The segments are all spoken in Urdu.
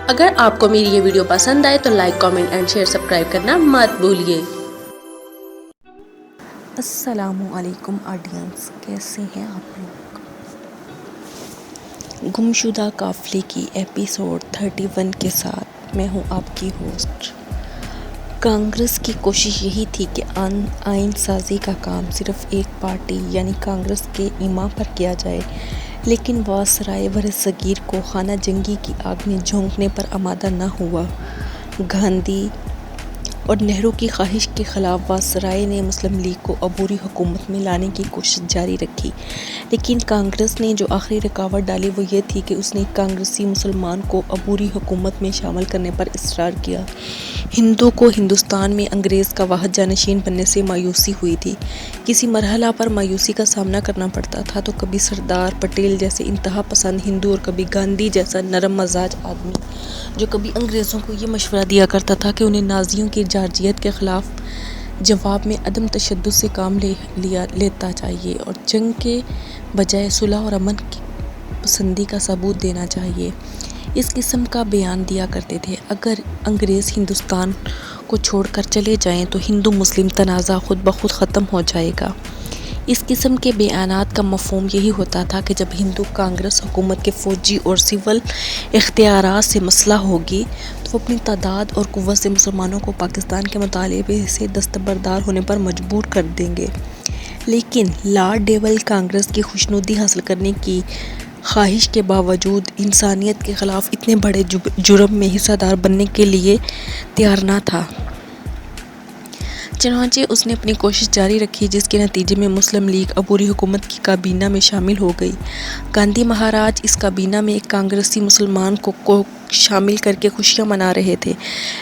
اگر آپ کو میری یہ ویڈیو پسند آئے تو like, comment and share, subscribe کرنا مت بھولیے۔ السلام علیکم آڈینس، کیسے ہیں آپ لوگ؟ گمشدہ قافلے کی ایپیسوڈ 31 کے ساتھ میں ہوں آپ کی ہوسٹ۔ کانگریس کی کوشش یہی تھی کہ آئین سازی کا کام صرف ایک پارٹی یعنی کانگریس کے ایما پر کیا جائے، لیکن وائسرائے برصغیر کو خانہ جنگی کی آگ میں جھونکنے پر آمادہ نہ ہوا۔ گاندھی اور نہرو کی خواہش کے خلاف وائسرائے نے مسلم لیگ کو عبوری حکومت میں لانے کی کوشش جاری رکھی، لیکن کانگریس نے جو آخری رکاوٹ ڈالی وہ یہ تھی کہ اس نے کانگریسی مسلمان کو عبوری حکومت میں شامل کرنے پر اصرار کیا۔ ہندوؤں کو ہندوستان میں انگریز کا واحد جانشین بننے سے مایوسی ہوئی تھی۔ کسی مرحلہ پر مایوسی کا سامنا کرنا پڑتا تھا تو کبھی سردار پٹیل جیسے انتہا پسند ہندو اور کبھی گاندھی جیسا نرم مزاج آدمی جو کبھی انگریزوں کو یہ مشورہ دیا کرتا تھا کہ انہیں نازیوں کی جارحیت کے خلاف جواب میں عدم تشدد سے کام لیتا چاہیے اور جنگ کے بجائے صلح اور امن کی پسندی کا ثبوت دینا چاہیے، اس قسم کا بیان دیا کرتے تھے۔ اگر انگریز ہندوستان کو چھوڑ کر چلے جائیں تو ہندو مسلم تنازع خود بخود ختم ہو جائے گا۔ اس قسم کے بیانات کا مفہوم یہی ہوتا تھا کہ جب ہندو کانگریس حکومت کے فوجی اور سول اختیارات سے مسلح ہوگی تو وہ اپنی تعداد اور قوت سے مسلمانوں کو پاکستان کے مطالبے سے دستبردار ہونے پر مجبور کر دیں گے۔ لیکن لارڈ ڈیول کانگریس کی خوشنودی حاصل کرنے کی خواہش کے باوجود انسانیت کے خلاف اتنے بڑے جرم میں حصہ دار بننے کے لیے تیار نہ تھا۔ چنانچہ اس نے اپنی کوشش جاری رکھی، جس کے نتیجے میں مسلم لیگ عبوری حکومت کی کابینہ میں شامل ہو گئی۔ گاندھی مہاراج اس کابینہ میں ایک کانگریسی مسلمان کو شامل کر کے خوشیاں منا رہے تھے،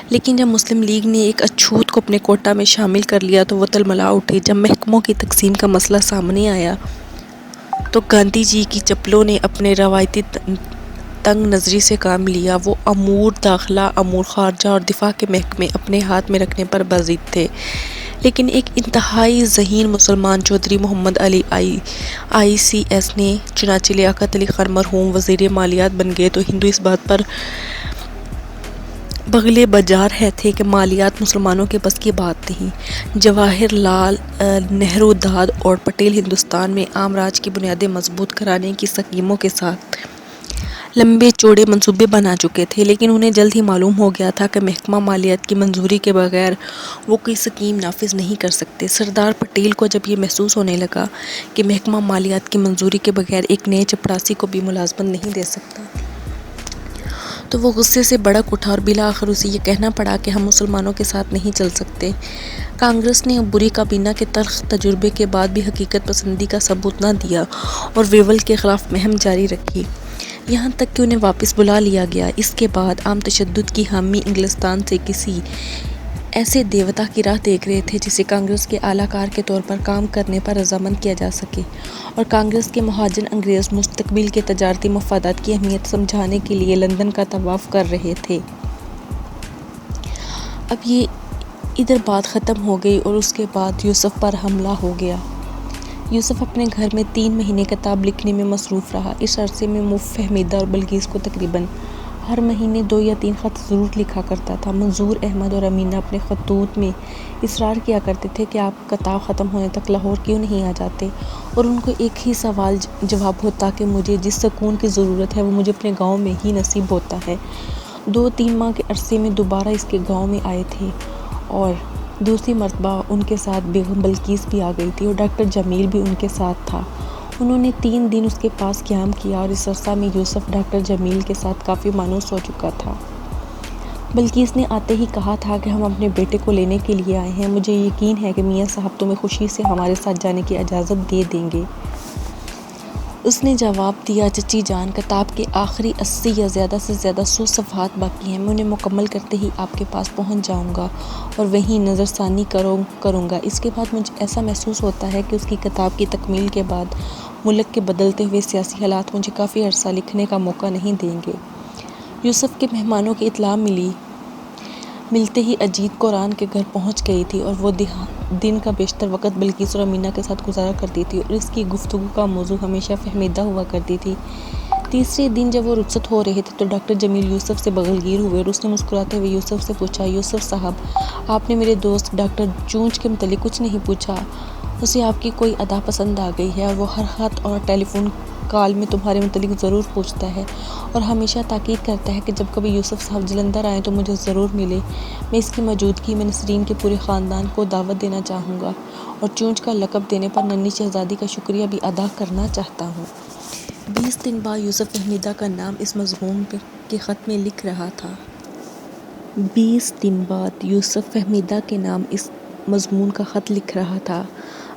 لیکن جب مسلم لیگ نے ایک اچھوت کو اپنے کوٹہ میں شامل کر لیا تو وہ تلملا اٹھی۔ جب محکموں کی تقسیم کا مسئلہ سامنے آیا تو گاندھی جی کی چپلوں نے اپنے روایتی تنگ نظری سے کام لیا۔ وہ امور داخلہ، امور خارجہ اور دفاع کے محکمے اپنے ہاتھ میں رکھنے پر باضد تھے، لیکن ایک انتہائی ذہین مسلمان چودھری محمد علی ICS نے چنانچہ لیاقت علی خان مرحوم وزیر مالیات بن گئے تو ہندو اس بات پر بغلے بجار تھے کہ مالیات مسلمانوں کے بس کی بات نہیں۔ جواہر لال نہرو، داد اور پٹیل ہندوستان میں عام راج کی بنیادیں مضبوط کرانے کی اسکیموں کے ساتھ لمبے چوڑے منصوبے بنا چکے تھے، لیکن انہیں جلد ہی معلوم ہو گیا تھا کہ محکمہ مالیات کی منظوری کے بغیر وہ کوئی اسکیم نافذ نہیں کر سکتے۔ سردار پٹیل کو جب یہ محسوس ہونے لگا کہ محکمہ مالیات کی منظوری کے بغیر ایک نئے چپڑاسی کو بھی ملازمت نہیں دے سکتا تو وہ غصے سے بھڑک اٹھا اور بالآخر اسے یہ کہنا پڑا کہ ہم مسلمانوں کے ساتھ نہیں چل سکتے۔ کانگریس نے عبوری کابینہ کے تلخ تجربے کے بعد بھی حقیقت پسندی کا ثبوت نہ دیا اور ویول کے خلاف مہم جاری رکھی، یہاں تک کہ انہیں واپس بلا لیا گیا۔ اس کے بعد عام تشدد کی حامی انگلستان سے کسی ایسے دیوتا کی راہ دیکھ رہے تھے جسے کانگریس کے اعلیٰ کار کے طور پر کام کرنے پر رضامند کیا جا سکے، اور کانگریس کے مہاجن انگریز مستقبل کے تجارتی مفادات کی اہمیت سمجھانے کے لیے لندن کا طواف کر رہے تھے۔ اب یہ ادھر بات ختم ہو گئی اور اس کے بعد یوسف پر حملہ ہو گیا۔ یوسف اپنے گھر میں 3 مہینے کتاب لکھنے میں مصروف رہا۔ اس عرصے میں وہ فہمیدہ اور بلقیس کو تقریباً ہر مہینے 2 یا 3 خط ضرور لکھا کرتا تھا۔ منظور احمد اور امینہ اپنے خطوط میں اصرار کیا کرتے تھے کہ آپ کتاب ختم ہونے تک لاہور کیوں نہیں آ جاتے، اور ان کو ایک ہی سوال جواب ہوتا کہ مجھے جس سکون کی ضرورت ہے وہ مجھے اپنے گاؤں میں ہی نصیب ہوتا ہے۔ 2-3 ماہ کے عرصے میں دوبارہ اس کے گاؤں میں آئے تھے اور دوسری مرتبہ ان کے ساتھ بیگم بلقیس بھی آ گئی تھی اور ڈاکٹر جمیل بھی ان کے ساتھ تھا۔ انہوں نے 3 دن اس کے پاس قیام کیا اور اس عرصہ میں یوسف ڈاکٹر جمیل کے ساتھ کافی مانوس ہو چکا تھا۔ بلقیس نے آتے ہی کہا تھا کہ ہم اپنے بیٹے کو لینے کے لیے آئے ہیں، مجھے یقین ہے کہ میاں صاحب تمہیں خوشی سے ہمارے ساتھ جانے کی اجازت دے دیں گے۔ اس نے جواب دیا، چچی جان، کتاب کے آخری 80 یا زیادہ سے زیادہ 100 صفحات باقی ہیں، میں انہیں مکمل کرتے ہی آپ کے پاس پہنچ جاؤں گا اور وہیں نظر ثانی کروں گا۔ اس کے بعد مجھے ایسا محسوس ہوتا ہے کہ اس کی کتاب کی تکمیل کے بعد ملک کے بدلتے ہوئے سیاسی حالات مجھے کافی عرصہ لکھنے کا موقع نہیں دیں گے۔ یوسف کے مہمانوں کی اطلاع ملتے ہی اجیت قرآن کے گھر پہنچ گئی تھی اور وہ دن کا بیشتر وقت بلقیس اور امینہ کے ساتھ گزارا کرتی تھی اور اس کی گفتگو کا موضوع ہمیشہ فہمیدہ ہوا کرتی تھی۔ تیسرے دن جب وہ رخصت ہو رہے تھے تو ڈاکٹر جمیل یوسف سے بغلگیر ہوئے اور اس نے مسکراتے ہوئے یوسف سے پوچھا، یوسف صاحب، آپ نے میرے دوست ڈاکٹر چونچ کے متعلق کچھ نہیں پوچھا؟ اسے آپ کی کوئی ادا پسند آ گئی ہے اور وہ ہر خط اور ٹیلی فون کال میں تمہارے متعلق ضرور پوچھتا ہے اور ہمیشہ تاکید کرتا ہے کہ جب کبھی یوسف صاحب جلندھر آئیں تو مجھے ضرور ملے۔ میں اس کی موجودگی میں نسرین کے پورے خاندان کو دعوت دینا چاہوں گا اور چونچ کا لقب دینے پر ننھی شہزادی کا شکریہ بھی ادا کرنا چاہتا ہوں۔ 20 دن بعد یوسف فہمیدہ کا نام اس مضمون کے خط میں لکھ رہا تھا۔ 20 دن بعد یوسف فہمیدہ کے نام اس مضمون کا خط لکھ رہا تھا۔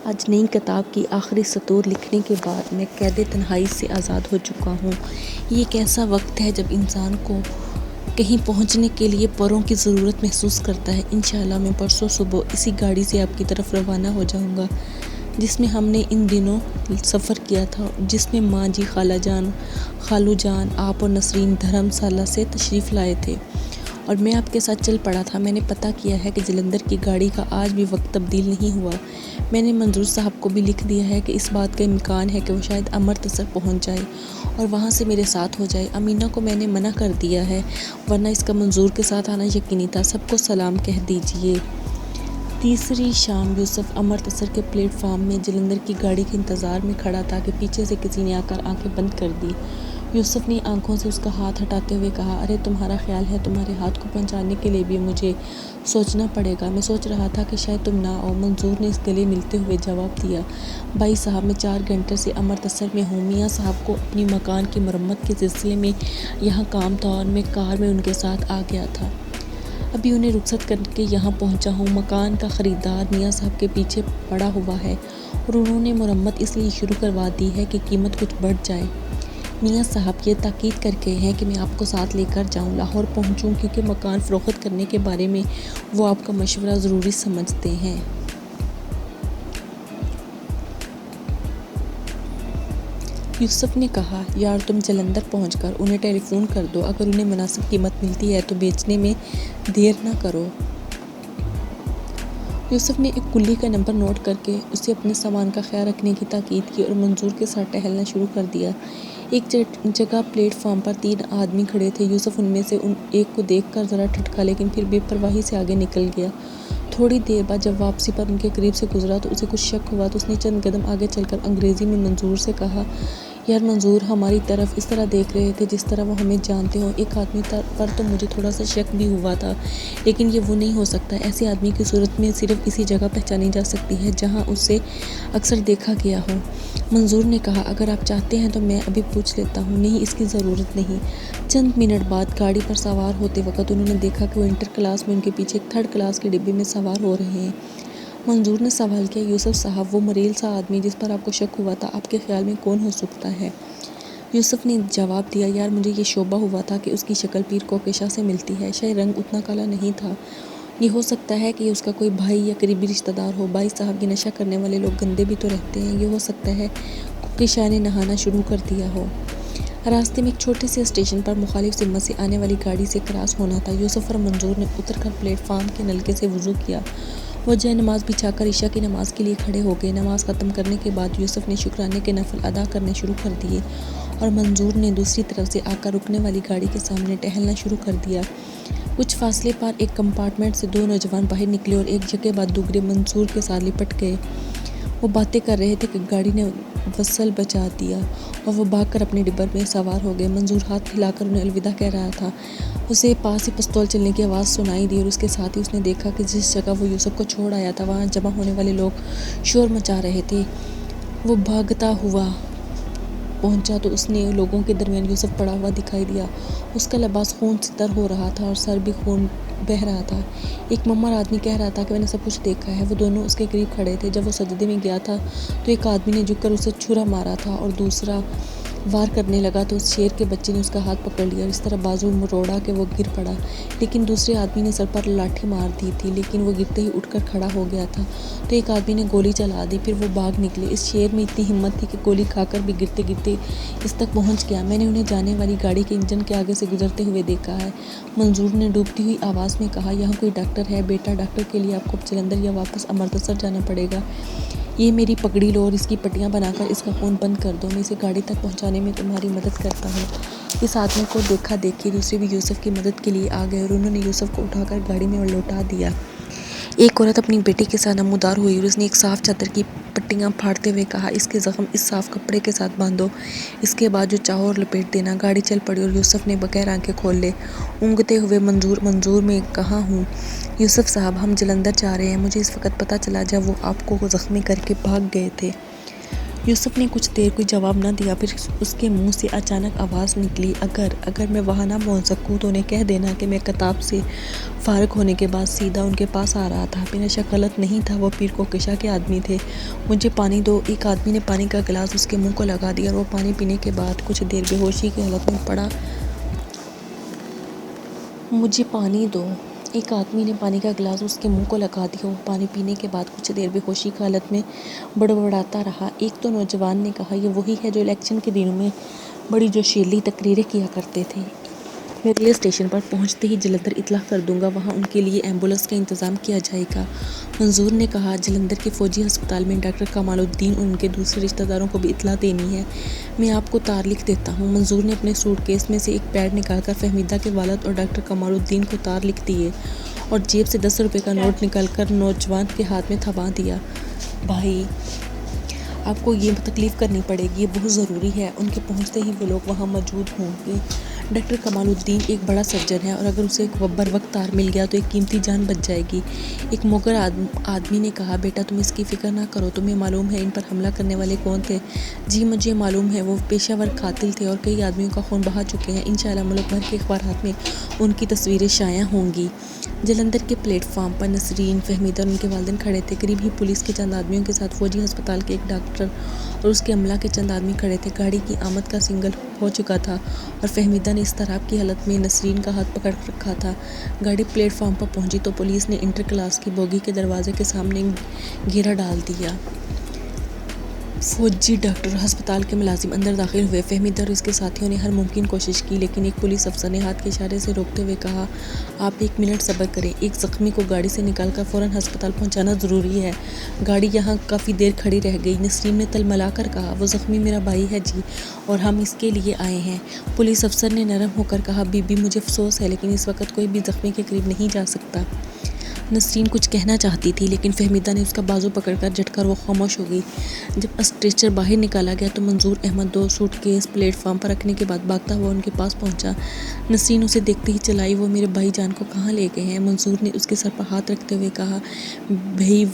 آج نئی کتاب کی آخری سطور لکھنے کے بعد میں قید تنہائی سے آزاد ہو چکا ہوں۔ یہ ایک ایسا وقت ہے جب انسان کو کہیں پہنچنے کے لیے پروں کی ضرورت محسوس کرتا ہے۔ انشاءاللہ میں پرسوں صبح اسی گاڑی سے آپ کی طرف روانہ ہو جاؤں گا جس میں ہم نے ان دنوں سفر کیا تھا، جس میں ماں جی، خالو جان، آپ اور نسرین دھرمشالہ سے تشریف لائے تھے اور میں آپ کے ساتھ چل پڑا تھا۔ میں نے پتہ کیا ہے کہ جلندھر کی گاڑی کا آج بھی وقت تبدیل نہیں ہوا۔ میں نے منظور صاحب کو بھی لکھ دیا ہے کہ اس بات کا امکان ہے کہ وہ شاید امرتسر پہنچ جائے اور وہاں سے میرے ساتھ ہو جائے۔ امینہ کو میں نے منع کر دیا ہے ورنہ اس کا منظور کے ساتھ آنا یقینی تھا۔ سب کو سلام کہہ دیجئے۔ تیسری شام یوسف امرتسر کے پلیٹ فارم میں جلندھر کی گاڑی کے انتظار میں کھڑا تھا کہ پیچھے سے کسی نے آ کر آنکھیں بند کر دی۔ یوسف نے آنکھوں سے اس کا ہاتھ ہٹاتے ہوئے کہا، ارے تمہارا خیال ہے تمہارے ہاتھ کو پہنچانے کے لیے بھی مجھے سوچنا پڑے گا؟ میں سوچ رہا تھا کہ شاید تم نہ آؤ۔ منظور نے اس گلے ملتے ہوئے جواب دیا، بھائی صاحب میں 4 گھنٹے سے امرتسر میں ہوں۔ میاں صاحب کو اپنی مکان کی مرمت کے سلسلے میں یہاں کام تھا اور میں کار میں ان کے ساتھ آ گیا تھا۔ ابھی انہیں رخصت کر کے یہاں پہنچا ہوں۔ مکان کا خریدار میاں صاحب کے پیچھے پڑا ہوا ہے اور انہوں نے مرمت اس لیے شروع کروا دی ہے کہ قیمت کچھ بڑھ جائے۔ میاں صاحب یہ تاکید کر کے ہیں کہ میں آپ کو ساتھ لے کر جاؤں، لاہور پہنچوں، کیونکہ مکان فروخت کرنے کے بارے میں وہ آپ کا مشورہ ضروری سمجھتے ہیں۔ یوسف نے کہا، یار تم جلندھر پہنچ کر انہیں ٹیلی فون کر دو، اگر انہیں مناسب قیمت ملتی ہے تو بیچنے میں دیر نہ کرو۔ یوسف نے ایک کلی کا نمبر نوٹ کر کے اسے اپنے سامان کا خیال رکھنے کی تاکید کی اور منظور کے ساتھ ٹہلنا شروع کر دیا۔ ایک جگہ پلیٹ فارم پر 3 آدمی کھڑے تھے۔ یوسف ان میں سے ایک کو دیکھ کر ذرا ٹھٹکا لیکن پھر بے پرواہی سے آگے نکل گیا۔ تھوڑی دیر بعد جب واپسی پر ان کے قریب سے گزرا تو اسے کچھ شک ہوا تو اس نے چند قدم آگے چل کر انگریزی میں منظور سے کہا، یار منظور ہماری طرف اس طرح دیکھ رہے تھے جس طرح وہ ہمیں جانتے ہوں۔ ایک آدمی پر تو مجھے تھوڑا سا شک بھی ہوا تھا لیکن یہ وہ نہیں ہو سکتا۔ ایسے آدمی کی صورت میں صرف اسی جگہ پہچانی جا سکتی ہے جہاں اسے اکثر دیکھا گیا ہو۔ منظور نے کہا، اگر آپ چاہتے ہیں تو میں ابھی پوچھ لیتا ہوں۔ نہیں، اس کی ضرورت نہیں۔ چند منٹ بعد گاڑی پر سوار ہوتے وقت انہوں نے دیکھا کہ وہ انٹر کلاس میں ان کے پیچھے ایک 3rd کلاس کے ڈبے میں سوار ہو رہے ہیں۔ منظور نے سوال کیا، یوسف صاحب وہ مریل سا آدمی جس پر آپ کو شک ہوا تھا آپ کے خیال میں کون ہو سکتا ہے؟ یوسف نے جواب دیا، یار مجھے یہ شبہ ہوا تھا کہ اس کی شکل پیر کوکیشا سے ملتی ہے، شاید رنگ اتنا کالا نہیں تھا۔ یہ ہو سکتا ہے کہ یہ اس کا کوئی بھائی یا قریبی رشتہ دار ہو۔ بھائی صاحب یہ نشہ کرنے والے لوگ گندے بھی تو رہتے ہیں، یہ ہو سکتا ہے کوکیشا نے نہانا شروع کر دیا ہو۔ راستے میں ایک چھوٹے سے اسٹیشن پر مخالف سمت سے آنے والی گاڑی سے کراس ہونا تھا۔ یوسف اور منظور نے اتر کر پلیٹ فارم کے نلکے سے وضو کیا۔ وہ جائے نماز بچھا کر عشاء کی نماز کے لیے کھڑے ہو گئے۔ نماز ختم کرنے کے بعد یوسف نے شکرانے کے نفل ادا کرنے شروع کر دیے اور منظور نے دوسری طرف سے آ کر رکنے والی گاڑی کے سامنے ٹہلنا شروع کر دیا۔ کچھ فاصلے پر ایک کمپارٹمنٹ سے 2 نوجوان باہر نکلے اور ایک جگہ بعد دوسرے منظور کے ساتھ لپٹ گئے۔ وہ باتیں کر رہے تھے کہ گاڑی نے وصل بچا دیا اور وہ بھاگ کر اپنے ڈبے میں سوار ہو گئے۔ منظور ہاتھ ہلا کر انہیں الوداع کہہ رہا تھا۔ اسے پاس ہی پستول چلنے کی آواز سنائی دی اور اس کے ساتھ ہی اس نے دیکھا کہ جس جگہ وہ یوسف کو چھوڑ آیا تھا وہاں جمع ہونے والے لوگ شور مچا رہے تھے۔ وہ بھاگتا ہوا پہنچا تو اس نے لوگوں کے درمیان یوسف پڑا ہوا دکھائی دیا۔ اس کا لباس خون سے تر ہو رہا تھا اور سر بھی خون بہہ رہا تھا۔ ایک ممر آدمی کہہ رہا تھا کہ میں نے سب کچھ دیکھا ہے۔ وہ دونوں اس کے قریب کھڑے تھے۔ جب وہ سجدے میں گیا تھا تو ایک آدمی نے جھک کر اسے چھرا مارا تھا اور دوسرا وار کرنے لگا تو اس شیر کے بچے نے اس کا ہاتھ پکڑ لیا اور اس طرح بازو مروڑا کہ وہ گر پڑا، لیکن دوسرے آدمی نے سر پر لاٹھی مار دی تھی لیکن وہ گرتے ہی اٹھ کر کھڑا ہو گیا تھا تو ایک آدمی نے گولی چلا دی، پھر وہ بھاگ نکلے۔ اس شیر میں اتنی ہمت تھی کہ گولی کھا کر بھی گرتے گرتے اس تک پہنچ گیا۔ میں نے انہیں جانے والی گاڑی کے انجن کے آگے سے گزرتے ہوئے دیکھا ہے۔ منظور نے ڈوبتی ہوئی آواز میں کہا، یہاں کوئی ڈاکٹر ہے؟ بیٹا ڈاکٹر کے لیے آپ کو اب جلندھر یا واپس امرتسر جانا پڑے گا۔ یہ میری پگڑی لو اور اس کی پٹیاں بنا کر اس کا خون بند کر دو، میں اسے گاڑی تک پہنچانے میں تمہاری مدد کرتا ہوں۔ اس آدمی کو دیکھا دیکھی دوسرے بھی یوسف کی مدد کے لیے آ گئے اور انہوں نے یوسف کو اٹھا کر گاڑی میں لوٹا دیا۔ ایک عورت اپنی بیٹی کے ساتھ نمودار ہوئی اور اس نے ایک صاف چادر کی پٹیاں پھاڑتے ہوئے کہا، اس کے زخم اس صاف کپڑے کے ساتھ باندھو، اس کے بعد جو چاہو اور لپیٹ دینا۔ گاڑی چل پڑی اور یوسف نے بغیر آنکھیں کھولے اونگتے ہوئے منظور میں کہاں ہوں؟ یوسف صاحب، ہم جلندھر جا رہے ہیں، مجھے اس وقت پتہ چلا جب وہ آپ کو زخمی کر کے بھاگ گئے تھے۔ یوسف نے کچھ دیر کوئی جواب نہ دیا، پھر اس کے منہ سے اچانک آواز نکلی، اگر میں وہاں نہ پہنچ سکوں تو انہیں کہہ دینا کہ میں کتاب سے فارغ ہونے کے بعد سیدھا ان کے پاس آ رہا تھا۔ میرا شک غلط نہیں تھا، وہ پیر کو کشا کے آدمی تھے۔ مجھے پانی دو۔ ایک آدمی نے پانی کا گلاس اس کے منہ کو لگا دیا اور وہ پانی پینے کے بعد کچھ دیر بے ہوشی کی حالت میں پڑا۔ مجھے پانی دو۔ ایک آدمی نے پانی کا گلاس اس کے منہ کو لگا دیا اور وہ پانی پینے کے بعد کچھ دیر بے ہوشی کی حالت میں بڑبڑاتا رہا۔ ایک تو نوجوان نے کہا، یہ وہی ہے جو الیکشن کے دنوں میں بڑی جوشیلی تقریریں کیا کرتے تھے۔ میں ریلوے اسٹیشن پر پہنچتے ہی جلندھر اطلاع کر دوں گا، وہاں ان کے لیے ایمبولینس کا انتظام کیا جائے گا۔ منظور نے کہا، جلندھر کے فوجی ہسپتال میں ڈاکٹر کمال الدین اور ان کے دوسرے رشتہ داروں کو بھی اطلاع دینی ہے، میں آپ کو تار لکھ دیتا ہوں۔ منظور نے اپنے سوٹ کیس میں سے ایک پیڈ نکال کر فہمیدہ کے والد اور ڈاکٹر کمال الدین کو تار لکھ دیے اور جیب سے 10 روپے کا نوٹ نکال کر نوجوان کے ہاتھ میں تھما دیا۔ بھائی، آپ کو یہ تکلیف کرنی پڑے گی، یہ بہت ضروری ہے۔ ان کے پہنچتے ہی وہ لوگ وہاں موجود ہوں گے۔ ڈاکٹر کمال الدین ایک بڑا سرجن ہے اور اگر اسے بروقت تار مل گیا تو ایک قیمتی جان بچ جائے گی۔ ایک موگر آدمی نے کہا، بیٹا تم اس کی فکر نہ کرو، تمہیں معلوم ہے ان پر حملہ کرنے والے کون تھے؟ جی مجھے معلوم ہے، وہ پیشہ ور قاتل تھے اور کئی آدمیوں کا خون بہا چکے ہیں۔ انشاءاللہ ملک بھر کے اخبارات میں ان کی تصویریں شائع ہوں گی۔ جلندھر کے پلیٹ فارم پر نسرین، فہمیدہ اور ان کے والدین کھڑے تھے۔ قریب ہی پولیس کے چند آدمیوں کے ساتھ فوجی ہسپتال کے ایک ڈاکٹر اور اس کے عملہ کے چند آدمی کھڑے تھے۔ گاڑی کی آمد کا سگنل ہو چکا تھا اور فہمیدہ نے اضطراب کی حالت میں نسرین کا ہاتھ پکڑ رکھا تھا۔ گاڑی پلیٹ فارم پر پہنچی تو پولیس نے انٹر کلاس کی بوگی کے دروازے کے سامنے گھیرا ڈال دیا۔ فوجی ڈاکٹر اور ہسپتال کے ملازم اندر داخل ہوئے۔ فہمیدہ اور اس کے ساتھیوں نے ہر ممکن کوشش کی لیکن ایک پولیس افسر نے ہاتھ کے اشارے سے روکتے ہوئے کہا، آپ 1 منٹ صبر کریں، ایک زخمی کو گاڑی سے نکال کر فوراً ہسپتال پہنچانا ضروری ہے۔ گاڑی یہاں کافی دیر کھڑی رہ گئی۔ نسرین نے تلملا کر کہا، وہ زخمی میرا بھائی ہے جی، اور ہم اس کے لیے آئے ہیں۔ پولیس افسر نے نرم ہو کر کہا، بی بی مجھے افسوس ہے لیکن اس وقت کوئی بھی زخمی کے قریب نہیں جا سکتا۔ نسرین کچھ کہنا چاہتی تھی لیکن فہمیدہ نے اس کا بازو پکڑ کر جھٹکا اور وہ خاموش ہو گئی۔ جب اسٹریچر باہر نکالا گیا تو Manzoor Ahmed 2 suitcase platform پر رکھنے کے بعد بھاگتا ہوا ان کے پاس پہنچا۔ نسرین اسے دیکھتے ہی چلائی، وہ میرے بھائی جان کو کہاں لے گئے ہیں؟ منظور نے اس کے سر پر ہاتھ رکھتے ہوئے کہا، بھئی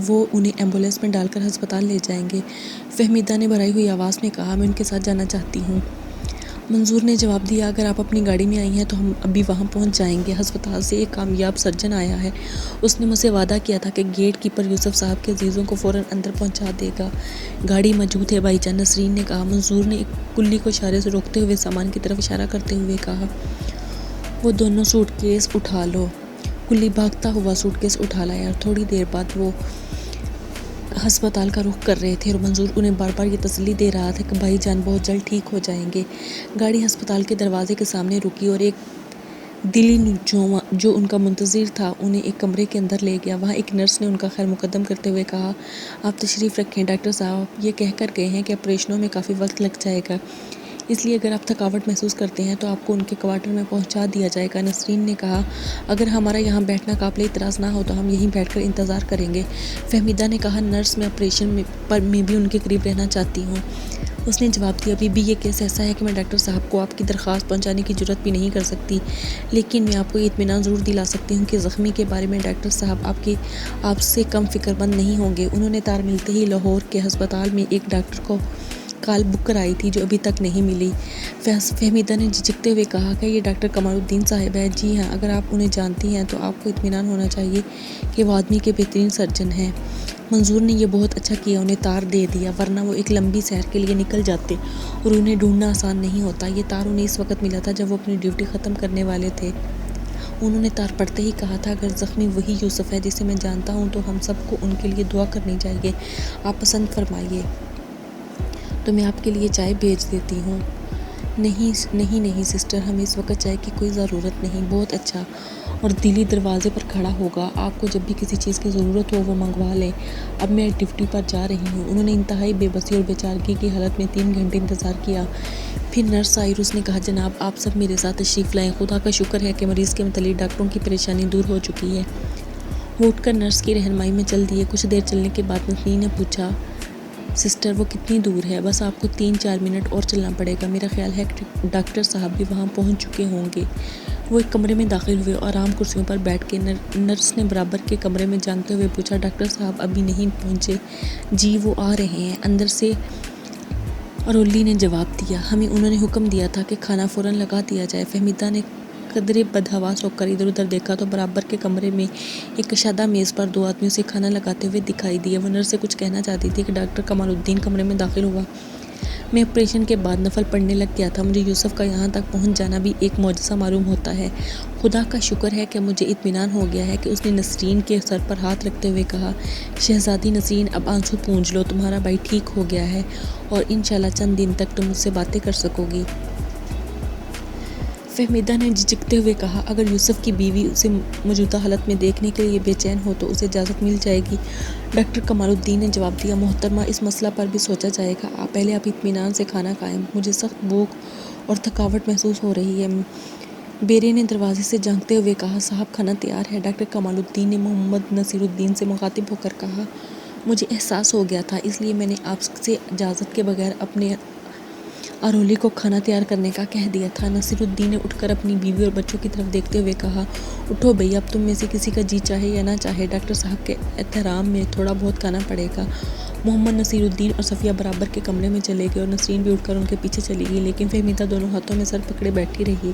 وہ انہیں ایمبولینس میں ڈال کر ہسپتال لے جائیں گے۔ فہمیدہ نے بھرائی ہوئی آواز میں کہا، میں ان کے ساتھ جانا چاہتی ہوں۔ منظور نے جواب دیا، اگر آپ اپنی گاڑی میں آئی ہیں تو ہم ابھی وہاں پہنچ جائیں گے۔ ہسپتال سے ایک کامیاب سرجن آیا ہے، اس نے مجھ سے وعدہ کیا تھا کہ گیٹ کیپر یوسف صاحب کے عزیزوں کو فوراً اندر پہنچا دے گا۔ گاڑی موجود ہے بھائی جان، نسرین نے کہا۔ منظور نے ایک کلی کو اشارے سے روکتے ہوئے سامان کی طرف اشارہ کرتے ہوئے کہا، وہ دونوں سوٹ کیس اٹھا لو۔ کلی بھاگتا ہوا سوٹ کیس اٹھا لایا اور تھوڑی دیر بعد وہ ہسپتال کا رخ کر رہے تھے اور منظور انہیں بار بار یہ تسلی دے رہا تھا کہ بھائی جان بہت جلد ٹھیک ہو جائیں گے۔ گاڑی ہسپتال کے دروازے کے سامنے رکی اور ایک دلی جو ان کا منتظر تھا انہیں ایک کمرے کے اندر لے گیا۔ وہاں ایک نرس نے ان کا خیر مقدم کرتے ہوئے کہا، آپ تشریف رکھیں ڈاکٹر صاحب، یہ کہہ کر گئے ہیں کہ آپریشنوں میں کافی وقت لگ جائے گا، اس لیے اگر آپ تھکاوٹ محسوس کرتے ہیں تو آپ کو ان کے کوارٹر میں پہنچا دیا جائے گا۔ نسرین نے کہا، اگر ہمارا یہاں بیٹھنا قابل اعتراض نہ ہو تو ہم یہیں بیٹھ کر انتظار کریں گے۔ فہمیدہ نے کہا، نرس میں آپریشن میں بھی ان کے قریب رہنا چاہتی ہوں۔ اس نے جواب دیا، بی بی یہ کیس ایسا ہے کہ میں ڈاکٹر صاحب کو آپ کی درخواست پہنچانے کی جرات بھی نہیں کر سکتی، لیکن میں آپ کو یہ اطمینان ضرور دلا سکتی ہوں کہ زخمی کے بارے میں ڈاکٹر صاحب آپ سے کم فکر مند نہیں ہوں گے۔ انہوں نے تار ملتے ہی لاہور کے ہسپتال میں ایک ڈاکٹر کو کال بک کرائی تھی جو ابھی تک نہیں ملی۔ فہمیدہ نے جھجکتے ہوئے کہا، کیا یہ ڈاکٹر کمال الدین صاحب ہے؟ جی ہاں، اگر آپ انہیں جانتی ہیں تو آپ کو اطمینان ہونا چاہیے کہ وہ آدمی کے بہترین سرجن ہیں۔ منظور نے یہ بہت اچھا کیا انہیں تار دے دیا، ورنہ وہ ایک لمبی سیر کے لیے نکل جاتے اور انہیں ڈھونڈنا آسان نہیں ہوتا۔ یہ تار انہیں اس وقت ملا تھا جب وہ اپنی ڈیوٹی ختم کرنے والے تھے۔ انہوں نے تار پڑھتے ہی کہا تھا، اگر زخمی وہی یوسف ہے جسے میں جانتا ہوں تو ہم سب کو ان کے لیے دعا کرنی چاہیے۔ آپ پسند فرمائیے تو میں آپ کے لیے چائے بھیج دیتی ہوں۔ نہیں سسٹر، ہمیں اس وقت چائے کی کوئی ضرورت نہیں۔ بہت اچھا، اور دلی دروازے پر کھڑا ہوگا۔ آپ کو جب بھی کسی چیز کی ضرورت ہو وہ منگوا لیں، اب میں ڈیوٹی پر جا رہی ہوں۔ انہوں نے انتہائی بے بسی اور بے چارگی کی حالت میں 3 گھنٹے انتظار کیا۔ پھر نرس آئی اور اس نے کہا جناب آپ سب میرے ساتھ تشریف لائیں، خدا کا شکر ہے کہ مریض کے متعلق ڈاکٹروں کی پریشانی دور ہو چکی ہے۔ وہ اٹھ کر نرس کی رہنمائی میں چل دیے۔ کچھ دیر چلنے کے بعد نسرین نے پوچھا سسٹر وہ کتنی دور ہے؟ بس آپ کو 3-4 منٹ اور چلنا پڑے گا، میرا خیال ہے کہ ڈاکٹر صاحب بھی وہاں پہنچ چکے ہوں گے۔ وہ ایک کمرے میں داخل ہوئے اور آرام کرسیوں پر بیٹھ کے نرس نے برابر کے کمرے میں جھانکتے ہوئے پوچھا ڈاکٹر صاحب ابھی نہیں پہنچے؟ جی وہ آ رہے ہیں اندر سے، ارولی نے جواب دیا۔ ہمیں انہوں نے حکم دیا تھا کہ کھانا فوراً لگا دیا جائے۔ فہمیدہ نے قدرے بدحواس ہو کر ادھر ادھر دیکھا تو برابر کے کمرے میں ایک کشادہ میز پر 2 آدمی اسے کھانا لگاتے ہوئے دکھائی دیے۔ وہ نرس سے کچھ کہنا چاہتی تھی کہ ڈاکٹر کمال الدین کمرے میں داخل ہوا۔ میں آپریشن کے بعد نفل پڑھنے لگ گیا تھا، مجھے یوسف کا یہاں تک پہنچ جانا بھی ایک معجزہ معلوم ہوتا ہے۔ خدا کا شکر ہے کہ مجھے اطمینان ہو گیا ہے کہ اس نے نسرین کے سر پر ہاتھ رکھتے ہوئے کہا شہزادی نسرین اب آنسو پونجھ لو، تمہارا بھائی ٹھیک ہو گیا ہے اور انشاءاللہ چند دن تک تم مجھ سے باتیں کر سکو گی۔ فہمیدہ نے جھجکتے ہوئے کہا اگر یوسف کی بیوی اسے موجودہ حالت میں دیکھنے کے لیے بے چین ہو تو اسے اجازت مل جائے گی۔ ڈاکٹر کمال الدین نے جواب دیا محترمہ اس مسئلہ پر بھی سوچا جائے گا، پہلے آپ اطمینان سے کھانا کھائیں، مجھے سخت بھوک اور تھکاوٹ محسوس ہو رہی ہے۔ بیرے نے دروازے سے جھانکتے ہوئے کہا صاحب کھانا تیار ہے۔ ڈاکٹر کمال الدین نے محمد نصیر الدین سے مخاطب ہو کر کہا مجھے احساس ہو گیا تھا اس لیے میں نے آپ سے اجازت کے بغیر اپنے ارولی کو کھانا تیار کرنے کا کہہ دیا تھا۔ نصیر الدین نے اٹھ کر اپنی بیوی اور بچوں کی طرف دیکھتے ہوئے کہا اٹھو بھئی، اب تم میں سے کسی کا جی چاہے یا نہ چاہے ڈاکٹر صاحب کے احترام میں تھوڑا بہت کھانا پڑے گا۔ محمد نصیر الدین اور صفیہ برابر کے کمرے میں چلے گئے اور نسرین بھی اٹھ کر ان کے پیچھے چلی گئی، لیکن فہمیدہ دونوں ہاتھوں میں سر پکڑے بیٹھی رہی۔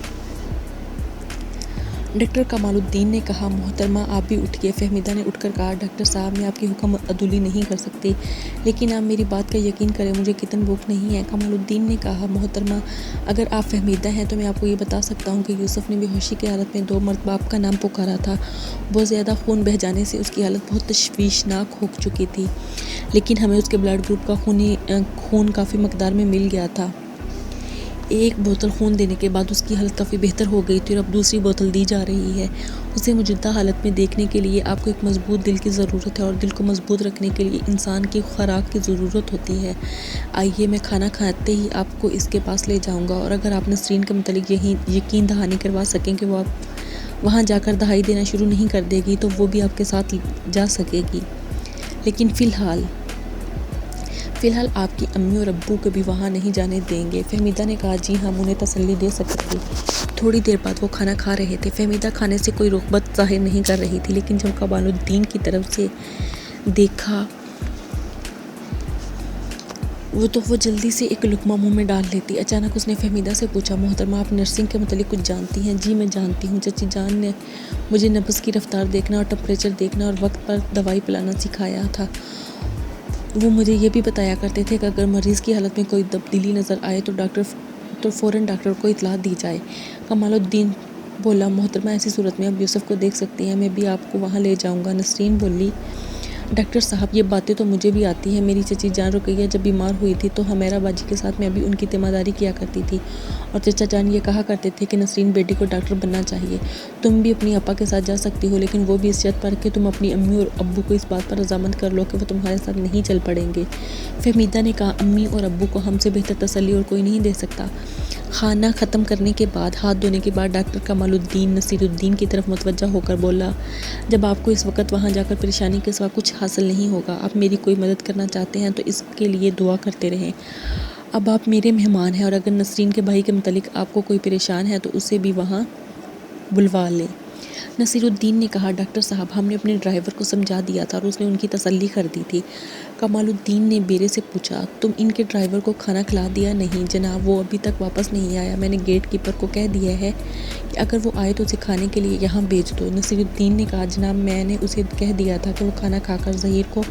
ڈاکٹر کمال الدین نے کہا محترمہ آپ بھی اٹھیے۔ فہمیدہ نے اٹھ کر کہا ڈاکٹر صاحب میں آپ کی حکم عدولی نہیں کر سکتی، لیکن آپ میری بات کا یقین کریں مجھے کتن بھوک نہیں ہے۔ کمال الدین نے کہا محترمہ اگر آپ فہمیدہ ہیں تو میں آپ کو یہ بتا سکتا ہوں کہ یوسف نے بے ہوشی کی حالت میں 2 مرتبہ آپ کا نام پکارا تھا۔ بہت زیادہ خون بہہ جانے سے اس کی حالت بہت تشویشناک ہو چکی تھی، لیکن ہمیں اس کے بلڈ گروپ کا خون کافی مقدار میں مل گیا تھا۔ 1 بوتل خون دینے کے بعد اس کی حالت کافی بہتر ہو گئی تھی اور اب دوسری بوتل دی جا رہی ہے۔ اسے موجودہ حالت میں دیکھنے کے لیے آپ کو ایک مضبوط دل کی ضرورت ہے اور دل کو مضبوط رکھنے کے لیے انسان کی خوراک کی ضرورت ہوتی ہے۔ آئیے میں کھانا کھاتے ہی آپ کو اس کے پاس لے جاؤں گا، اور اگر آپ نسرین کے متعلق یقین دہانی کروا سکیں کہ وہ آپ وہاں جا کر دہائی دینا شروع نہیں کر دے گی تو وہ بھی آپ کے ساتھ جا سکے گی، لیکن فی الحال آپ کی امی اور ابو کو بھی وہاں نہیں جانے دیں گے۔ فہمیدہ نے کہا جی ہم انہیں تسلی دے سکتے ہیں۔ تھوڑی دیر بعد وہ کھانا کھا رہے تھے۔ فہمیدہ کھانے سے کوئی رغبت ظاہر نہیں کر رہی تھی، لیکن جب کمال الدین کی طرف سے دیکھا تو وہ جلدی سے ایک لقمہ منہ میں ڈال لیتی۔ اچانک اس نے فہمیدہ سے پوچھا محترمہ آپ نرسنگ کے متعلق کچھ جانتی ہیں؟ جی میں جانتی ہوں، چچی جان نے مجھے نبض کی رفتار دیکھنا اور ٹمپریچر دیکھنا اور وقت پر دوائی پلانا سکھایا تھا۔ وہ مجھے یہ بھی بتایا کرتے تھے کہ اگر مریض کی حالت میں کوئی تبدیلی نظر آئے تو فوراً ڈاکٹر کو اطلاع دی جائے۔ کمال الدین بولا محترمہ ایسی صورت میں آپ یوسف کو دیکھ سکتی ہیں، میں بھی آپ کو وہاں لے جاؤں گا۔ نسرین بولی ڈاکٹر صاحب یہ باتیں تو مجھے بھی آتی ہیں، میری چچی جان رقیہ جب بیمار ہوئی تھی تو حمیرہ باجی کے ساتھ میں بھی ان کی تیمارداری کیا کرتی تھی، اور چچا جان یہ کہا کرتے تھے کہ نسرین بیٹی کو ڈاکٹر بننا چاہیے۔ تم بھی اپنی آپا کے ساتھ جا سکتی ہو، لیکن وہ بھی اس شرط پر کہ تم اپنی امی اور ابو کو اس بات پر رضامند کر لو کہ وہ تمہارے ساتھ نہیں چل پڑیں گے۔ فہمیدہ نے کہا امی اور ابو کو ہم سے بہتر تسلی اور کوئی نہیں دے سکتا۔ کھانا ختم کرنے کے بعد ہاتھ دھونے کے بعد ڈاکٹر کمال الدین نصیر الدین کی طرف متوجہ ہو کر بولا جب آپ کو اس وقت وہاں جا کر پریشانی کے سوا کچھ حاصل نہیں ہوگا، آپ میری کوئی مدد کرنا چاہتے ہیں تو اس کے لیے دعا کرتے رہیں۔ اب آپ میرے مہمان ہیں، اور اگر نسرین کے بھائی کے متعلق آپ کو کوئی پریشان ہے تو اسے بھی وہاں بلوا لیں۔ نصیر الدین نے کہا ڈاکٹر صاحب ہم نے اپنے ڈرائیور کو سمجھا دیا تھا اور اس نے ان کی تسلی کر دی تھی۔ کمال الدین نے بیرے سے پوچھا تم ان کے ڈرائیور کو کھانا کھلا دیا؟ نہیں جناب، وہ ابھی تک واپس نہیں آیا، میں نے گیٹ کیپر کو کہہ دیا ہے کہ اگر وہ آئے تو اسے کھانے کے لیے یہاں بھیج دو۔ نصیر الدین نے کہا جناب میں نے اسے کہہ دیا تھا کہ وہ کھانا کھا کر ظہیر کو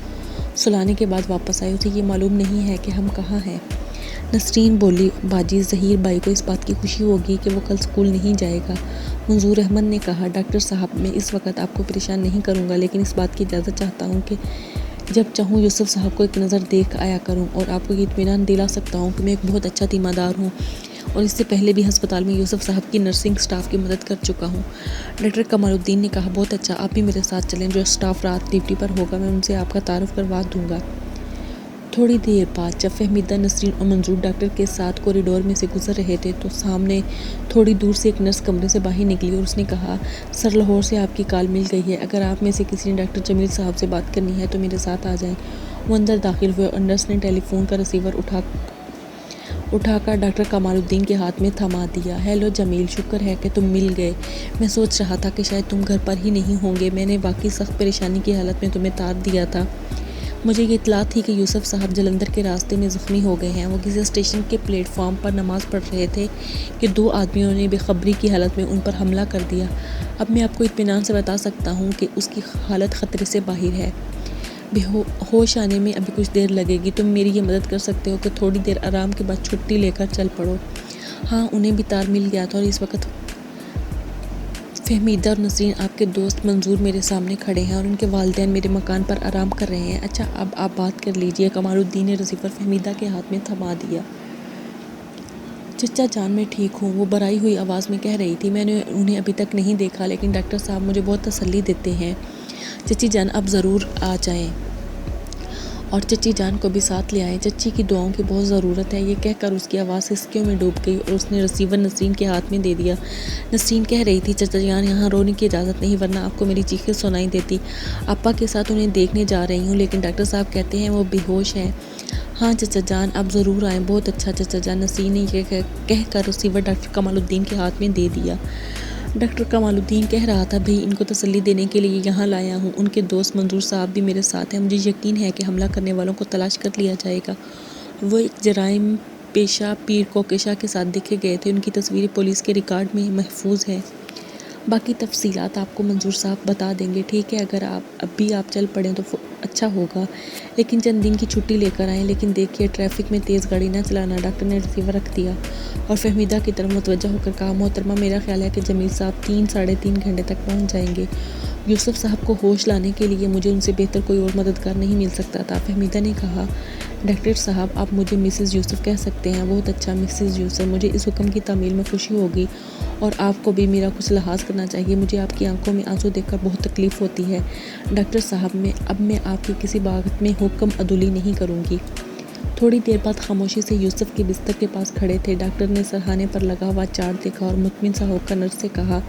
سلانے کے بعد واپس آئے، اسے یہ معلوم نہیں ہے کہ ہم کہاں ہیں۔ نسرین بولی باجی ظہیر بھائی کو اس بات کی خوشی ہوگی کہ وہ کل اسکول نہیں جائے گا۔ منظور احمد نے کہا ڈاکٹر صاحب میں اس وقت آپ کو پریشان نہیں کروں گا، لیکن اس بات کی اجازت چاہتا ہوں کہ جب چاہوں یوسف صاحب کو ایک نظر دیکھ آیا کروں، اور آپ کو یہ اطمینان دلا سکتا ہوں کہ میں ایک بہت اچھا تیماردار ہوں۔ اور اس سے پہلے بھی ہسپتال میں یوسف صاحب کی نرسنگ سٹاف کی مدد کر چکا ہوں۔ ڈاکٹر کمال الدین نے کہا، بہت اچھا، آپ بھی میرے ساتھ چلیں، جو سٹاف رات ڈیوٹی پر ہوگا میں ان سے آپ کا تعارف کروا دوں گا۔ تھوڑی دیر بعد جب فہمیدہ، نسرین اور منظور ڈاکٹر کے ساتھ کوریڈور میں سے گزر رہے تھے تو سامنے تھوڑی دور سے ایک نرس کمرے سے باہر نکلی اور اس نے کہا، سر لاہور سے آپ کی کال مل گئی ہے، اگر آپ میں سے کسی نے ڈاکٹر جمیل صاحب سے بات کرنی ہے تو میرے ساتھ آ جائیں۔ وہ اندر داخل ہوئے اور نرس نے ٹیلی فون کا ریسیور اٹھا کر ڈاکٹر کمال الدین کے ہاتھ میں تھما دیا۔ ہیلو جمیل، شکر ہے کہ تم مل گئے، میں سوچ رہا تھا کہ شاید تم گھر پر ہی نہیں ہوں گے، میں نے واقعی سخت پریشانی کی حالت میں تمہیں تار دیا تھا۔ مجھے یہ اطلاع تھی کہ یوسف صاحب جلندھر کے راستے میں زخمی ہو گئے ہیں، وہ کسی اسٹیشن کے پلیٹ فارم پر نماز پڑھ رہے تھے کہ 2 آدمیوں نے بے خبری کی حالت میں ان پر حملہ کر دیا۔ اب میں آپ کو اطمینان سے بتا سکتا ہوں کہ اس کی حالت خطرے سے باہر ہے، ہوش آنے میں ابھی کچھ دیر لگے گی۔ تم میری یہ مدد کر سکتے ہو کہ تھوڑی دیر آرام کے بعد چھٹی لے کر چل پڑو۔ ہاں، انہیں بھی تار مل گیا تھا اور اس وقت فہمیدہ اور نسرین، آپ کے دوست منظور میرے سامنے کھڑے ہیں اور ان کے والدین میرے مکان پر آرام کر رہے ہیں۔ اچھا، اب آپ بات کر لیجئے۔ کمال الدین نے ریسیور فہمیدہ کے ہاتھ میں تھما دیا۔ چچا جان، میں ٹھیک ہوں، وہ بھرائی ہوئی آواز میں کہہ رہی تھی۔ میں نے انہیں ابھی تک نہیں دیکھا لیکن ڈاکٹر صاحب مجھے بہت تسلی دیتے ہیں۔ چچی جان، اب ضرور آ جائیں اور چچی جان کو بھی ساتھ لے آئیں، چچی کی دعاؤں کی بہت ضرورت ہے۔ یہ کہہ کر اس کی آواز سسکیوں میں ڈوب گئی اور اس نے ریسیور نسرین کے ہاتھ میں دے دیا۔ نسرین کہہ رہی تھی، چچا جان، یہاں رونے کی اجازت نہیں ورنہ آپ کو میری چیخیں سنائی دیتی۔ آپا کے ساتھ انہیں دیکھنے جا رہی ہوں لیکن ڈاکٹر صاحب کہتے ہیں وہ بے ہوش ہیں۔ ہاں چچا جان، اب ضرور آئیں۔ بہت اچھا چچا جان، نسرین نے یہ کہہ کر ریسیور ڈاکٹر کمال الدین کے ہاتھ میں دے دیا۔ ڈاکٹر کمال الدین کہہ رہا تھا، بھئی ان کو تسلی دینے کے لیے یہاں لایا ہوں، ان کے دوست منظور صاحب بھی میرے ساتھ ہیں، مجھے یقین ہے کہ حملہ کرنے والوں کو تلاش کر لیا جائے گا۔ وہ ایک جرائم پیشہ پیر کوکیشا کے ساتھ دیکھے گئے تھے، ان کی تصویریں پولیس کے ریکارڈ میں محفوظ ہیں۔ باقی تفصیلات آپ کو منظور صاحب بتا دیں گے۔ ٹھیک ہے، اگر اب بھی آپ چل پڑیں تو اچھا ہوگا، لیکن چند دن کی چھٹی لے کر آئیں، لیکن دیکھیے ٹریفک میں تیز گاڑی نہ چلانا۔ ڈاکٹر نے ریسیور رکھ دیا اور فہمیدہ کی طرف متوجہ ہو کر کہا، محترمہ، میرا خیال ہے کہ جمیل صاحب 3-3.5 گھنٹے تک پہنچ جائیں گے۔ یوسف صاحب کو ہوش لانے کے لیے مجھے ان سے بہتر کوئی اور مددگار نہیں مل سکتا تھا۔ فہمیدہ نے کہا، ڈاکٹر صاحب آپ مجھے مسز یوسف کہہ سکتے ہیں۔ بہت اچھا مسز یوسف، مجھے اس حکم کی تعمیل میں خوشی ہوگی اور آپ کو بھی میرا کچھ لحاظ کرنا چاہیے، مجھے آپ کی آنکھوں میں آنسو دیکھ کر بہت تکلیف ہوتی ہے۔ ڈاکٹر صاحب، اب میں آپ کی کسی بات میں حکم عدولی نہیں کروں گی۔ تھوڑی دیر بعد خاموشی سے یوسف کے بستر کے پاس کھڑے تھے۔ ڈاکٹر نے سرہانے پر لگا ہوا چارٹ دیکھا اور مطمئن سا ہو کر نرس سے کہا،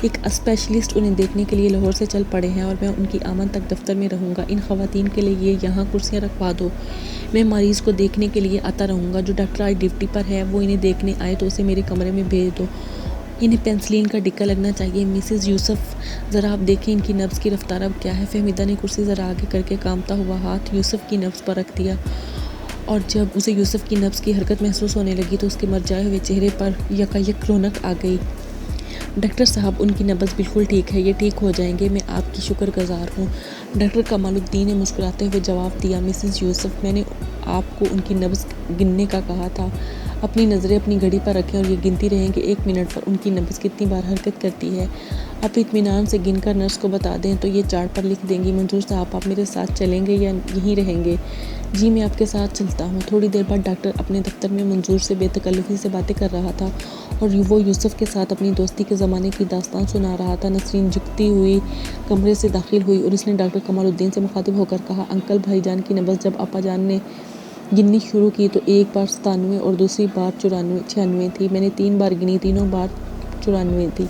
ایک اسپیشلسٹ انہیں دیکھنے کے لیے لاہور سے چل پڑے ہیں اور میں ان کی آمد تک دفتر میں رہوں گا۔ ان خواتین کے لیے یہاں کرسیاں رکھوا دو، میں مریض کو دیکھنے کے لیے آتا رہوں گا۔ جو ڈاکٹر آج ڈیوٹی پر ہے وہ انہیں دیکھنے آئے تو اسے میرے کمرے میں بھیج دو، انہیں پینسلین کا ڈکا لگنا چاہیے۔ مسز یوسف، ذرا آپ دیکھیں ان کی نبض کی رفتار اب کیا ہے۔ فہمیدہ نے کرسی ذرا آگے کر کے کانپتا ہوا ہاتھ یوسف کی نبض پر رکھ دیا اور جب اسے یوسف کی نبض کی حرکت محسوس ہونے لگی تو اس کے مرجائے ہوئے چہرے پر یکایک رونق آ گئی۔ ڈاکٹر صاحب، ان کی نبض بالکل ٹھیک ہے، یہ ٹھیک ہو جائیں گے، میں آپ کی شکر گزار ہوں۔ ڈاکٹر کمال الدین نے مسکراتے ہوئے جواب دیا، مسز یوسف، میں نے آپ کو ان کی نبض گننے کا کہا تھا، اپنی نظریں اپنی گھڑی پر رکھیں اور یہ گنتی رہیں کہ 1 منٹ پر ان کی نبض کتنی بار حرکت کرتی ہے۔ آپ اطمینان سے گن کر نرس کو بتا دیں تو یہ چارٹ پر لکھ دیں گی۔ منظور صاحب، آپ میرے ساتھ چلیں گے یا یہیں رہیں گے؟ جی، میں آپ کے ساتھ چلتا ہوں۔ تھوڑی دیر بعد ڈاکٹر اپنے دفتر میں منظور سے بے تکلفی سے باتیں کر رہا تھا اور وہ یوسف کے ساتھ اپنی دوستی کے زمانے کی داستان سنا رہا تھا۔ نسرین جھکتی ہوئی کمرے سے داخل ہوئی اور اس نے ڈاکٹر کمال الدین سے مخاطب ہو کر کہا، انکل، بھائی جان کی نبض جب آپا جان نے گننی شروع کی تو ایک بار 97 اور دوسری بار 96 تھی، میں نے 3 بار گنی، تینوں بار 94 تھی۔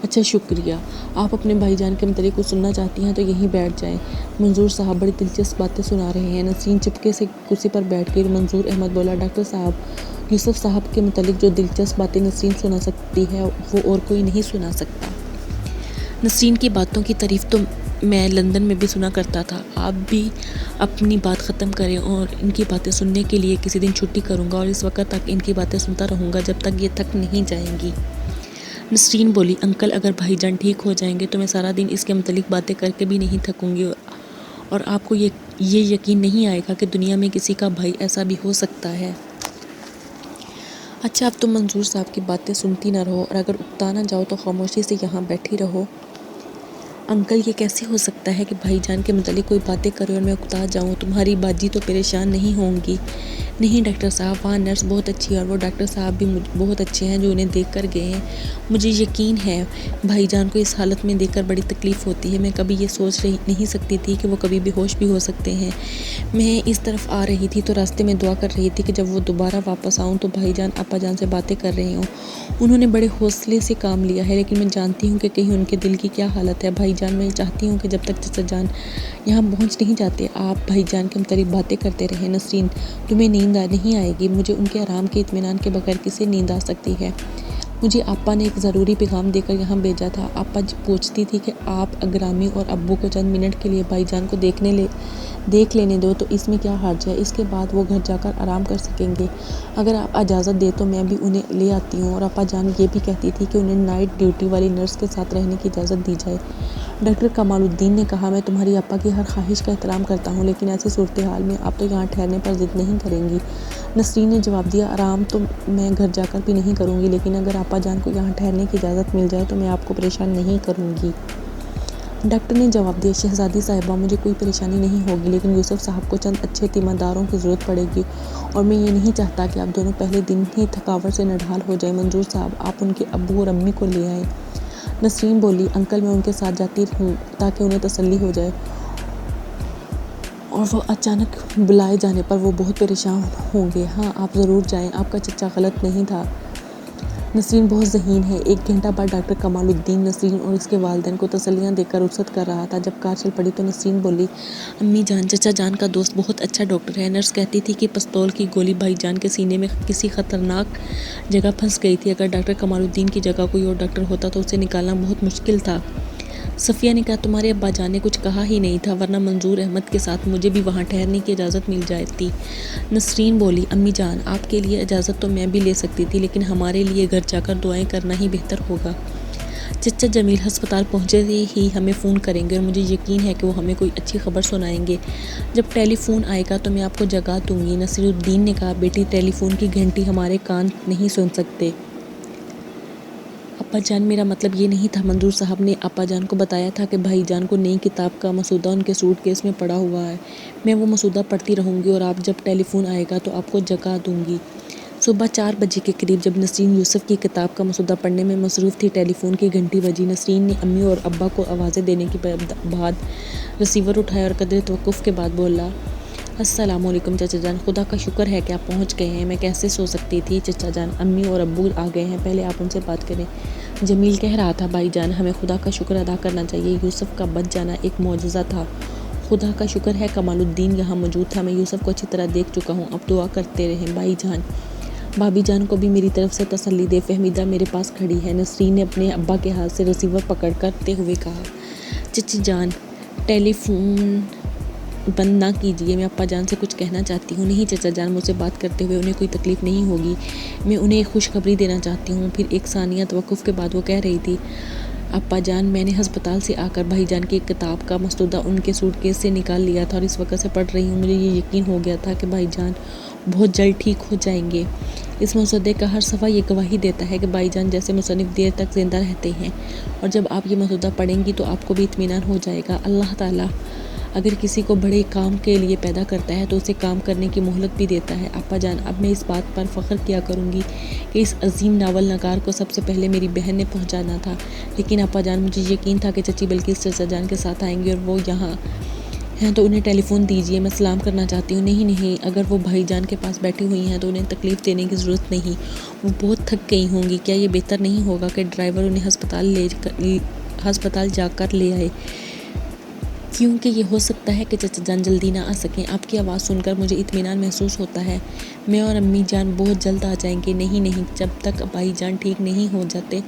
اچھا، شکریہ۔ آپ اپنے بھائی جان کے متعلق کچھ سننا چاہتی ہیں تو یہیں بیٹھ جائیں، منظور صاحب بڑی دلچسپ باتیں سنا رہے ہیں۔ نسرین چپکے سے کرسی پر بیٹھ گئی اور منظور احمد بولا، ڈاکٹر صاحب، یوسف صاحب کے متعلق جو دلچسپ باتیں نسرین سنا سکتی ہے وہ اور کوئی نہیں سنا سکتا۔ نسرین کی باتوں کی تعریف تو میں لندن میں بھی سنا کرتا تھا۔ آپ بھی اپنی بات ختم کریں اور ان کی باتیں سننے کے لیے کسی دن چھٹی کروں گا اور اس وقت تک ان کی باتیں سنتا رہوں گا جب تک یہ تھک نہیں جائیں گی۔ نسرین بولی، انکل، اگر بھائی جان ٹھیک ہو جائیں گے تو میں سارا دن اس کے متعلق باتیں کر کے بھی نہیں تھکوں گی اور آپ کو یہ یقین نہیں آئے گا کہ دنیا میں کسی کا بھائی ایسا بھی ہو سکتا ہے۔ اچھا، اب تم منظور صاحب کی باتیں سنتی نہ رہو اور اگر اکتا نہ جاؤ تو خاموشی سے یہاں بیٹھی رہو۔ انکل یہ کیسے ہو سکتا ہے کہ بھائی جان کے متعلق کوئی باتیں کرے اور میں اکتا جاؤں؟ تمہاری باجی تو پریشان نہیں ہوں گی؟ نہیں ڈاکٹر صاحب، وہاں نرس بہت اچھی ہے اور وہ ڈاکٹر صاحب بھی بہت اچھے ہیں جو انہیں دیکھ کر گئے ہیں۔ مجھے یقین ہے بھائی جان کو اس حالت میں دیکھ کر بڑی تکلیف ہوتی ہے۔ میں کبھی یہ سوچ نہیں سکتی تھی کہ وہ کبھی بے ہوش بھی ہو سکتے ہیں۔ میں اس طرف آ رہی تھی تو راستے میں دعا کر رہی تھی کہ جب وہ دوبارہ واپس آؤں تو بھائی جان اپا جان سے باتیں کر رہے ہوں۔ انہوں نے بڑے حوصلے سے کام لیا ہے، لیکن میں جانتی ہوں کہ کہیں ان کے دل کی کیا حالت ہے۔ بھائی جان، میں چاہتی ہوں کہ جب تک چچا جان یہاں پہنچ نہیں جاتے آپ بھائی جان کے متعلق باتیں کرتے رہیں۔ نسرین، تمہیں نیند نہیں آئے گی؟ مجھے ان کے آرام کے اطمینان کے بغیر کسے نیند آ سکتی ہے؟ مجھے آپا نے ایک ضروری پیغام دے کر یہاں بھیجا تھا۔ آپا پوچھتی تھی کہ آپ اگرامی اور ابو کو چند منٹ کے لیے بھائی جان کو دیکھ لینے دو تو اس میں کیا حرج ہے؟ اس کے بعد وہ گھر جا کر آرام کر سکیں گے۔ اگر آپ اجازت دیں تو میں بھی انہیں لے آتی ہوں۔ اور آپا جان یہ بھی کہتی تھی کہ انہیں نائٹ ڈیوٹی والی نرس کے ساتھ رہنے کی اجازت دی جائے۔ ڈاکٹر کمال الدین نے کہا، میں تمہاری آپا کی ہر خواہش کا احترام کرتا ہوں، لیکن ایسی صورتحال میں آپ تو یہاں ٹھہرنے پر ضد نہیں کریں گی؟ نسرین نے جواب دیا، آرام تو میں گھر جا کر بھی نہیں کروں گی، لیکن اگر آپا جان کو یہاں ٹھہرنے کی اجازت مل جائے تو میں آپ کو پریشان نہیں کروں گی۔ ڈاکٹر نے جواب دیا، شہزادی صاحبہ، مجھے کوئی پریشانی نہیں ہوگی، لیکن یوسف صاحب کو چند اچھے تیمارداروں کی ضرورت پڑے گی اور میں یہ نہیں چاہتا کہ آپ دونوں پہلے دن ہی تھکاوٹ سے نڈھال ہو جائیں۔ منظور صاحب، آپ ان کے ابو اور امی کو لے آئیں۔ نسرین بولی، انکل میں ان کے ساتھ جاتی ہوں تاکہ انہیں تسلی ہو جائے اور وہ اچانک بلائے جانے پر وہ بہت پریشان ہوں گے۔ ہاں آپ ضرور جائیں، آپ کا چچا غلط نہیں تھا۔ نسرین بہت ذہین ہے۔ 1 گھنٹہ بعد ڈاکٹر کمال الدین نسرین اور اس کے والدین کو تسلیاں دے کر رخصت کر رہا تھا۔ جب کار چل پڑی تو نسرین بولی، امی جان، چچا جان کا دوست بہت اچھا ڈاکٹر ہے۔ نرس کہتی تھی کہ پستول کی گولی بھائی جان کے سینے میں کسی خطرناک جگہ پھنس گئی تھی۔ اگر ڈاکٹر کمال الدین کی جگہ کوئی اور ڈاکٹر ہوتا تو اسے نکالنا بہت مشکل تھا۔ صفیہ نے کہا، تمہارے ابا جان نے کچھ کہا ہی نہیں تھا، ورنہ منظور احمد کے ساتھ مجھے بھی وہاں ٹھہرنے کی اجازت مل جاتی۔ نسرین بولی، امی جان، آپ کے لیے اجازت تو میں بھی لے سکتی تھی، لیکن ہمارے لیے گھر جا کر دعائیں کرنا ہی بہتر ہوگا۔ چچا جمیل ہسپتال پہنچے ہی ہمیں فون کریں گے اور مجھے یقین ہے کہ وہ ہمیں کوئی اچھی خبر سنائیں گے۔ جب ٹیلی فون آئے گا تو میں آپ کو جگا دوں گی۔ نصیر الدین نے کہا، بیٹی، ٹیلی فون کی گھنٹی ہمارے کان نہیں سن سکتے۔ ابا جان، میرا مطلب یہ نہیں تھا۔ منظور صاحب نے آپا جان کو بتایا تھا کہ بھائی جان کو نئی کتاب کا مسودہ ان کے سوٹ کیس میں پڑا ہوا ہے۔ میں وہ مسودہ پڑھتی رہوں گی اور آپ جب ٹیلی فون آئے گا تو آپ کو جگا دوں گی۔ صبح 4 بجے کے قریب جب نسرین یوسف کی کتاب کا مسودہ پڑھنے میں مصروف تھی، ٹیلی فون کی گھنٹی بجی۔ نسرین نے امی اور ابا کو آوازیں دینے کے بعد ریسیور اٹھایا اور قدرے توقف کے بعد بولا، السلام علیکم چچا جان، خدا کا شکر ہے کہ آپ پہنچ گئے ہیں، میں کیسے سو سکتی تھی؟ چچا جان، امی اور ابو آ گئے ہیں، پہلے آپ ان سے بات کریں۔ جمیل کہہ رہا تھا، بھائی جان، ہمیں خدا کا شکر ادا کرنا چاہیے، یوسف کا بچ جانا ایک معجزہ تھا۔ خدا کا شکر ہے کمال الدین یہاں موجود تھا، میں یوسف کو اچھی طرح دیکھ چکا ہوں، اب دعا کرتے رہیں بھائی جان۔ بھابی جان کو بھی میری طرف سے تسلی دے، فہمیدہ میرے پاس کھڑی ہے۔ نسرین نے اپنے ابا کے ہاتھ سے ریسیور پکڑ کرتے ہوئے کہا، چچی جان، ٹیلی فون بند نہ کیجیے، میں ابا جان سے کچھ کہنا چاہتی ہوں۔ نہیں چچا جان، مجھ سے بات کرتے ہوئے انہیں کوئی تکلیف نہیں ہوگی، میں انہیں ایک خوشخبری دینا چاہتی ہوں۔ پھر ایک ثانیہ توقف کے بعد وہ کہہ رہی تھی، ابا جان، میں نے ہسپتال سے آ کر بھائی جان کی کتاب کا مسودہ ان کے سوٹ کیس سے نکال لیا تھا اور اس وقت سے پڑھ رہی ہوں۔ مجھے یہ یقین ہو گیا تھا کہ بھائی جان بہت جلد ٹھیک ہو جائیں گے۔ اس مسودے کا ہر صفحہ یہ گواہی دیتا ہے کہ بھائی جان جیسے مصنف دیر تک زندہ رہتے ہیں، اور جب آپ یہ مسودہ پڑھیں گی تو آپ کو بھی اطمینان ہو جائے گا۔ اللہ تعالیٰ اگر کسی کو بڑے کام کے لیے پیدا کرتا ہے تو اسے کام کرنے کی مہلت بھی دیتا ہے۔ ابا جان، اب میں اس بات پر فخر کیا کروں گی کہ اس عظیم ناول نگار کو سب سے پہلے میری بہن نے پہنچانا تھا، لیکن ابا جان، مجھے یقین تھا کہ چچی بلقیس چچا جان کے ساتھ آئیں گے اور وہ یہاں ہیں تو انہیں ٹیلی فون دیجیے، میں سلام کرنا چاہتی ہوں۔ نہیں، اگر وہ بھائی جان کے پاس بیٹھی ہوئی ہیں تو انہیں تکلیف دینے کی ضرورت نہیں، وہ بہت تھک گئی ہوں گی۔ کیا یہ بہتر نہیں ہوگا کہ ڈرائیور انہیں ہسپتال جا کر لے آئے، کیونکہ یہ ہو سکتا ہے کہ چچا جان جلدی نہ آ سکیں۔ آپ کی آواز سن کر مجھے اطمینان محسوس ہوتا ہے، میں اور امی جان بہت جلد آ جائیں گے۔ نہیں، جب تک بھائی جان ٹھیک نہیں ہو جاتے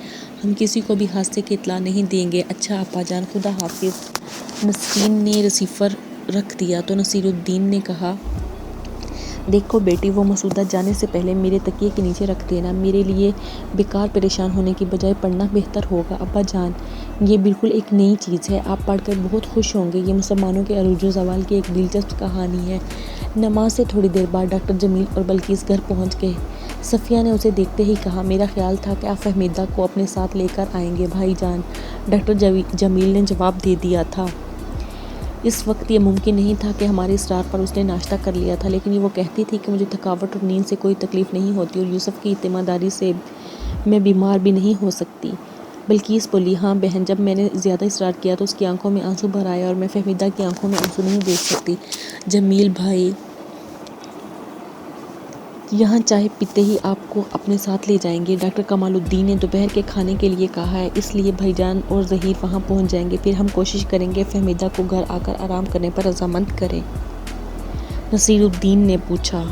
ہم کسی کو بھی حادثے کی اطلاع نہیں دیں گے۔ اچھا ابا جان، خدا حافظ۔ نسرین نے ریسیور رکھ دیا تو نصیر الدین نے کہا، دیکھو بیٹی، وہ مسودہ جانے سے پہلے میرے تکیے کے نیچے رکھ دینا، میرے لیے بیکار پریشان ہونے کی بجائے پڑھنا بہتر ہوگا۔ ابا جان، یہ بالکل ایک نئی چیز ہے، آپ پڑھ کر بہت خوش ہوں گے، یہ مسلمانوں کے عروج و زوال کی ایک دلچسپ کہانی ہے۔ نماز سے تھوڑی دیر بعد ڈاکٹر جمیل اور بلقیس گھر پہنچ گئے صفیہ نے اسے دیکھتے ہی کہا، میرا خیال تھا کہ آپ فہمیدہ کو اپنے ساتھ لے کر آئیں گے بھائی جان۔ ڈاکٹر جمیل نے جواب دے دیا تھا۔ اس وقت یہ ممکن نہیں تھا کہ ہمارے اصرار پر اس نے ناشتہ کر لیا تھا، لیکن وہ کہتی تھی کہ مجھے تھکاوٹ اور نیند سے کوئی تکلیف نہیں ہوتی اور یوسف کی اعتماد داری سے میں بیمار بھی نہیں ہو سکتی۔ بلقیس بولی، ہاں بہن، جب میں نے زیادہ اصرار کیا تو اس کی آنکھوں میں آنسو بھر آئے اور میں فہمیدہ کی آنکھوں میں آنسو نہیں دیکھ سکتی۔ جمیل بھائی یہاں چائے پیتے ہی آپ کو اپنے ساتھ لے جائیں گے۔ ڈاکٹر کمال الدین نے دوپہر کے کھانے کے لیے کہا ہے، اس لیے بھائی جان اور ظہیر وہاں پہنچ جائیں گے، پھر ہم کوشش کریں گے فہمیدہ کو گھر آ کر آرام کرنے پر رضامند کریں۔ نصیر الدین نے پوچھا،